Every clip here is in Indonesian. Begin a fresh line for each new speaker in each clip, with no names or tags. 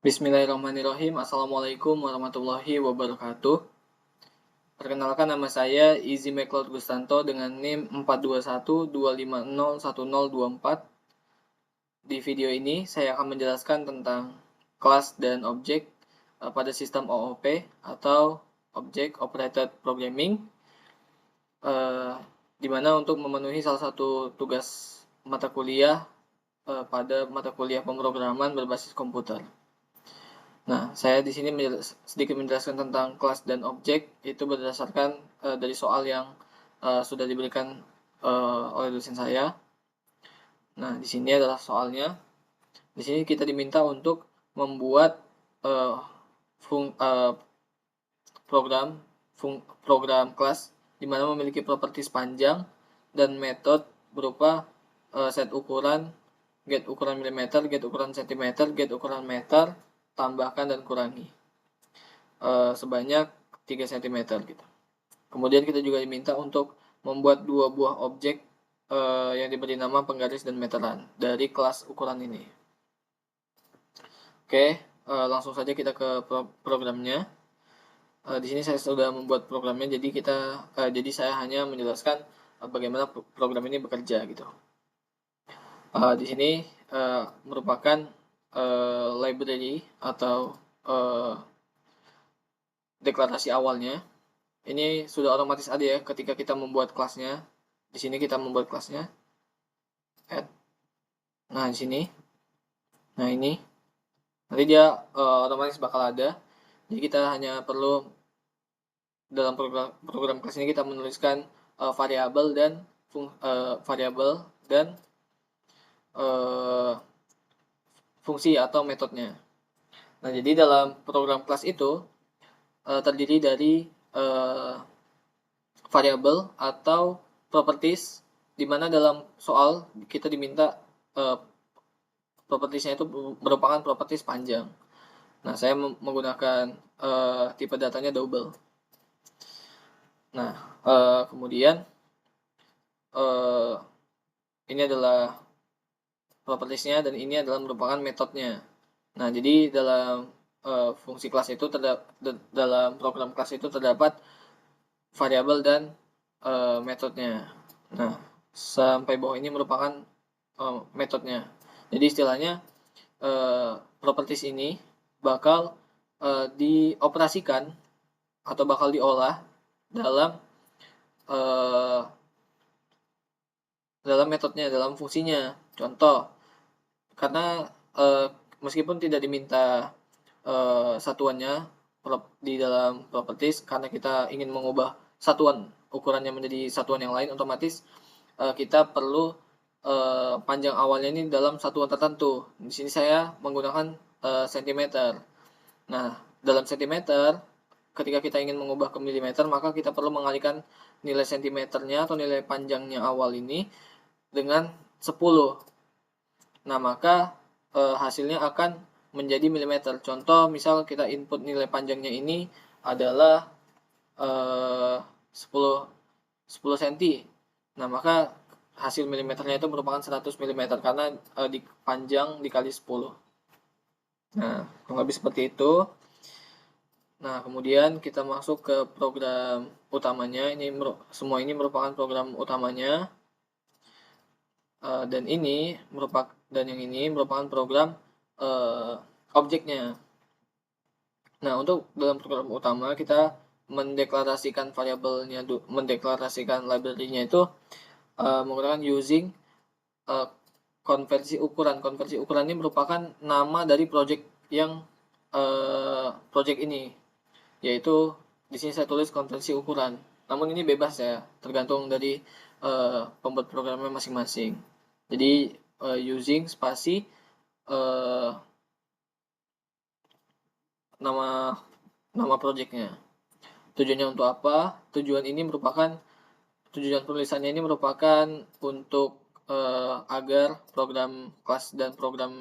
Bismillahirrahmanirrahim. Assalamualaikum warahmatullahi wabarakatuh. Perkenalkan, nama saya Izzy McLeod Gustanto dengan NIM 42125010024. Di video ini saya akan menjelaskan tentang kelas dan objek pada sistem OOP atau Object Oriented Programming, di mana untuk memenuhi salah satu tugas mata kuliah pada mata kuliah pemrograman berbasis komputer. Nah, saya di sini sedikit menjelaskan tentang kelas dan objek itu berdasarkan dari soal yang sudah diberikan oleh dosen saya. Nah, di sini adalah soalnya. Di sini kita diminta untuk membuat program kelas di mana memiliki properti panjang dan metode berupa set ukuran, get ukuran milimeter, get ukuran sentimeter, get ukuran meter, tambahkan dan kurangi sebanyak 3 cm gitu. Kemudian kita juga diminta untuk membuat dua buah objek yang diberi nama penggaris dan meteran dari kelas ukuran ini. Oke, langsung saja kita ke programnya. Di sini saya sudah membuat programnya, jadi saya hanya menjelaskan bagaimana program ini bekerja gitu. Di sini merupakan library atau deklarasi awalnya. Ini sudah otomatis ada ya ketika kita membuat kelasnya. Di sini kita membuat kelasnya. Add. Nah, di sini. Nah, ini. Nanti dia otomatis bakal ada. Jadi kita hanya perlu dalam program kelas ini kita menuliskan variabel dan fungsi atau metodenya. Nah, jadi dalam program kelas itu terdiri dari variabel atau properties, di mana dalam soal kita diminta propertiesnya itu merupakan properties panjang. Nah, saya menggunakan tipe datanya double. Nah, kemudian ini adalah propertiesnya dan ini adalah merupakan metodenya. Nah, jadi dalam fungsi kelas itu dalam program kelas itu terdapat variabel dan metodenya. Nah, sampai bawah ini merupakan metodenya. Jadi istilahnya properties ini bakal dioperasikan atau bakal diolah dalam metodenya, dalam fungsinya. Contoh, karena meskipun tidak diminta satuannya di dalam properties, karena kita ingin mengubah satuan ukurannya menjadi satuan yang lain, otomatis kita perlu panjang awalnya ini dalam satuan tertentu. Di sini saya menggunakan sentimeter. Nah, dalam sentimeter, ketika kita ingin mengubah ke milimeter, maka kita perlu mengalihkan nilai sentimeternya atau nilai panjangnya awal ini dengan 10. Nah, maka hasilnya akan menjadi milimeter. Contoh, misal kita input nilai panjangnya ini adalah 10 cm. Nah, maka hasil milimeternya itu merupakan 100 mm karena panjang dikali 10. Nah, kurang lebih seperti itu. Nah, kemudian kita masuk ke program utamanya. Semua ini merupakan program utamanya. Dan yang ini merupakan program objeknya. Nah, untuk dalam program utama kita mendeklarasikan variabelnya, mendeklarasikan library-nya itu menggunakan using konversi ukuran. Konversi ukuran ini merupakan nama dari project ini, yaitu di sini saya tulis konversi ukuran. Namun ini bebas ya, tergantung dari pembuat programnya masing-masing. Jadi using spasi nama projectnya. Tujuannya untuk apa? Tujuan penulisannya ini merupakan untuk agar program kelas dan program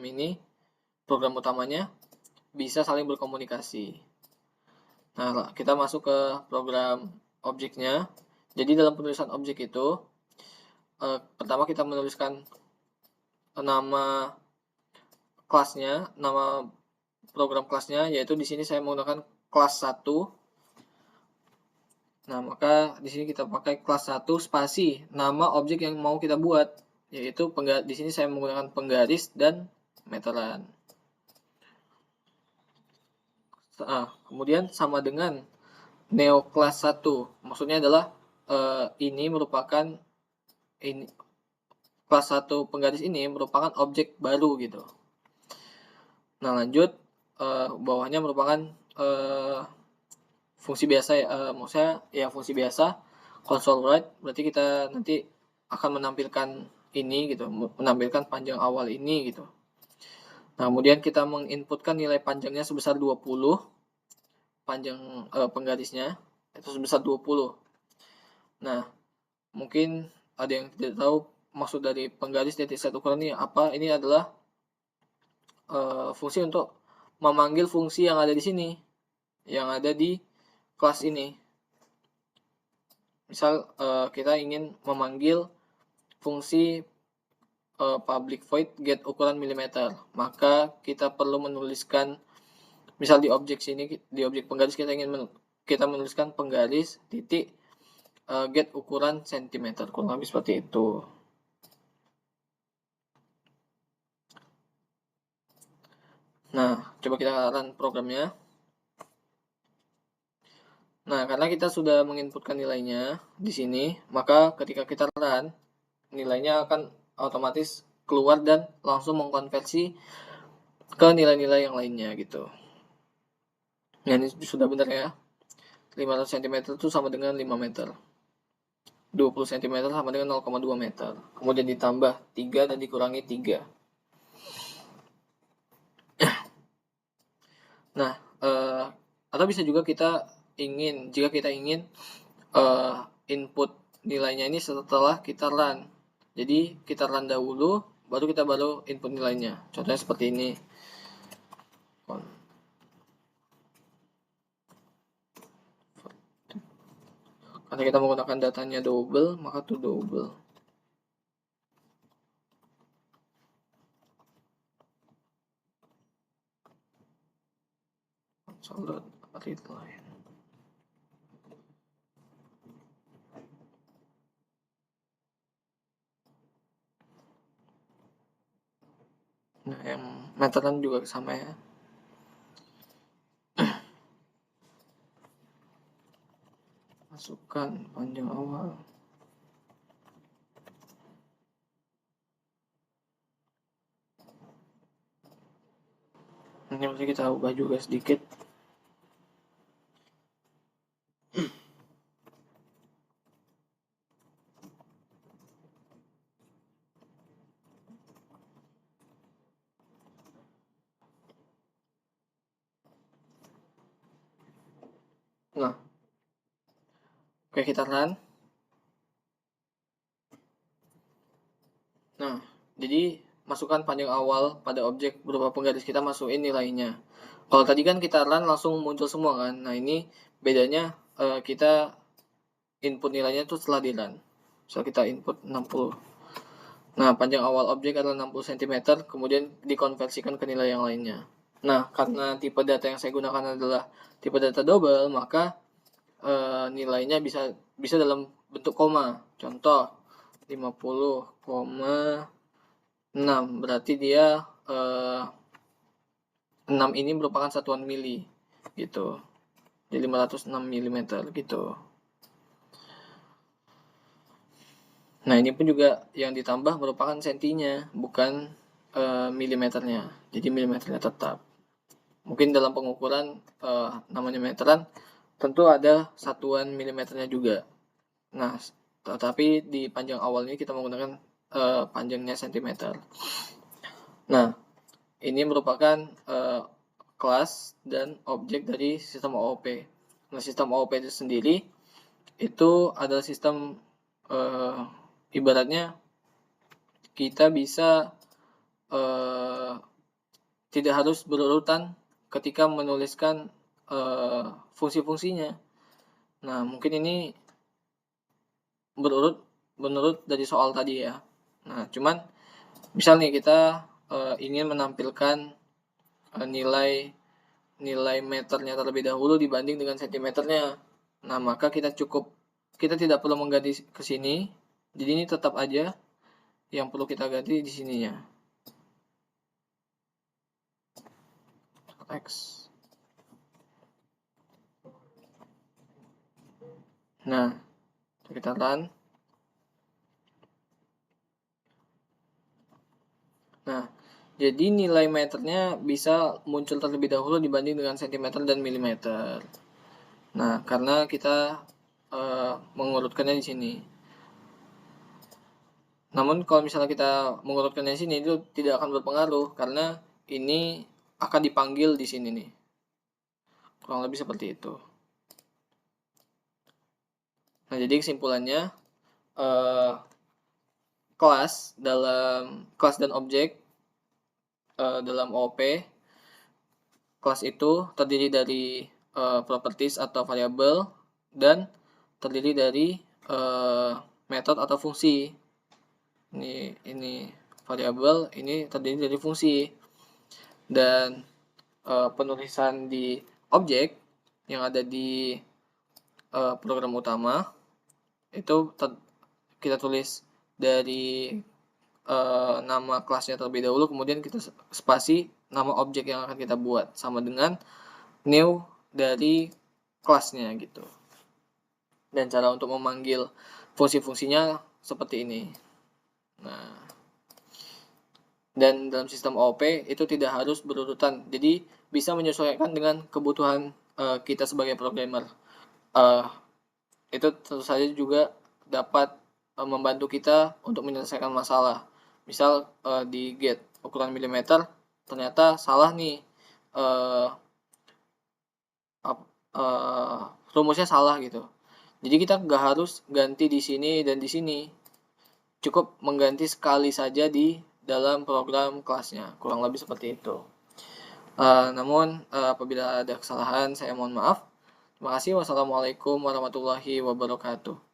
utamanya bisa saling berkomunikasi. Nah, kita masuk ke program objeknya. Jadi dalam penulisan objek itu pertama kita menuliskan nama kelasnya, nama program kelasnya, yaitu di sini saya menggunakan kelas 1. Nah, maka di sini kita pakai kelas 1 spasi nama objek yang mau kita buat, yaitu di sini saya menggunakan penggaris dan meteran. Kemudian sama dengan neo kelas 1. Maksudnya adalah ini merupakan kelas 1 penggaris ini merupakan objek baru gitu. Nah, lanjut bawahnya merupakan fungsi biasa ya, maksudnya ya fungsi biasa console write, berarti kita nanti akan menampilkan ini gitu, menampilkan panjang awal ini gitu. Nah, kemudian kita menginputkan nilai panjangnya sebesar 20, panjang penggarisnya itu sebesar 20. Nah, mungkin ada yang tidak tahu maksud dari penggaris titik set ukuran ini apa. Ini adalah fungsi untuk memanggil fungsi yang ada di sini, yang ada di kelas ini. Misal kita ingin memanggil fungsi public void get ukuran milimeter, maka kita perlu menuliskan, misal di objek sini, di objek penggaris kita menuliskan penggaris titik get ukuran cm, kurang lebih seperti itu. Nah, coba kita run programnya. Nah, karena kita sudah menginputkan nilainya di sini, maka ketika kita run, nilainya akan otomatis keluar dan langsung mengkonversi ke nilai-nilai yang lainnya gitu. Nah, ini sudah benar ya. 500 cm itu sama dengan 5 meter. 20 cm sama dengan 0,2 meter. Kemudian ditambah 3 dan dikurangi 3. Nah, atau bisa juga jika kita ingin input nilainya ini setelah kita run. Jadi kita run dahulu, baru kita input nilainya. Contohnya seperti ini. Karena kita menggunakan datanya double, maka to double. Console.readline. Nah, yang meteran juga sama ya. Masukkan panjang awal. Ini mesti kita ubah juga sedikit. Nah, oke, kita run. Nah, jadi masukkan panjang awal pada objek berupa penggaris, kita masukin nilainya. Kalau tadi kan kita run langsung muncul semua kan. Nah, ini bedanya kita input nilainya itu setelah di run. Misal kita input 60. Nah, panjang awal objek adalah 60 cm, kemudian dikonversikan ke nilai yang lainnya. Nah, karena tipe data yang saya gunakan adalah tipe data double, maka nilainya bisa dalam bentuk koma. Contoh 50,6, berarti dia 6 ini merupakan satuan mili gitu. Jadi 506 mm gitu. Nah, ini pun juga yang ditambah merupakan sentinya, bukan milimeternya. Jadi milimeternya tetap. Mungkin dalam pengukuran namanya meteran, tentu ada satuan milimeternya juga. Nah, tetapi di panjang awal ini kita menggunakan panjangnya cm. Nah, ini merupakan kelas dan objek dari sistem OOP. Nah, sistem OOP itu sendiri itu adalah sistem ibaratnya kita bisa tidak harus berurutan ketika menuliskan fungsi-fungsinya. Nah, mungkin ini berurut menurut dari soal tadi ya. Nah, cuman misal nih kita ingin menampilkan nilai nilai meternya terlebih dahulu dibanding dengan sentimeternya. Nah, maka kita tidak perlu mengganti ke sini. Jadi ini tetap aja yang perlu kita ganti di sininya. X. Nah, kita run. Nah, jadi nilai meternya bisa muncul terlebih dahulu dibanding dengan sentimeter dan milimeter. Nah, karena kita mengurutkannya di sini. Namun kalau misalnya kita mengurutkannya di sini itu tidak akan berpengaruh karena ini akan dipanggil di sini nih. Kurang lebih seperti itu. Nah, jadi kesimpulannya kelas dan objek dalam OOP, kelas itu terdiri dari properties atau variabel dan terdiri dari method atau fungsi. Ini variabel, ini terdiri dari fungsi. Dan penulisan di objek yang ada di program utama itu kita tulis dari nama kelasnya terlebih dahulu, kemudian kita spasi nama objek yang akan kita buat sama dengan new dari kelasnya gitu. Dan cara untuk memanggil fungsi-fungsinya seperti ini. Nah, dan dalam sistem OOP itu tidak harus berurutan, jadi bisa menyesuaikan dengan kebutuhan kita sebagai programmer. Itu tentu saja juga dapat membantu kita untuk menyelesaikan masalah. Misal di get ukuran milimeter ternyata salah nih, rumusnya salah gitu. Jadi kita nggak harus ganti di sini dan di sini, cukup mengganti sekali saja di dalam program kelasnya, kurang lebih seperti itu. Namun apabila ada kesalahan saya mohon maaf. Terima kasih. Wassalamualaikum warahmatullahi wabarakatuh.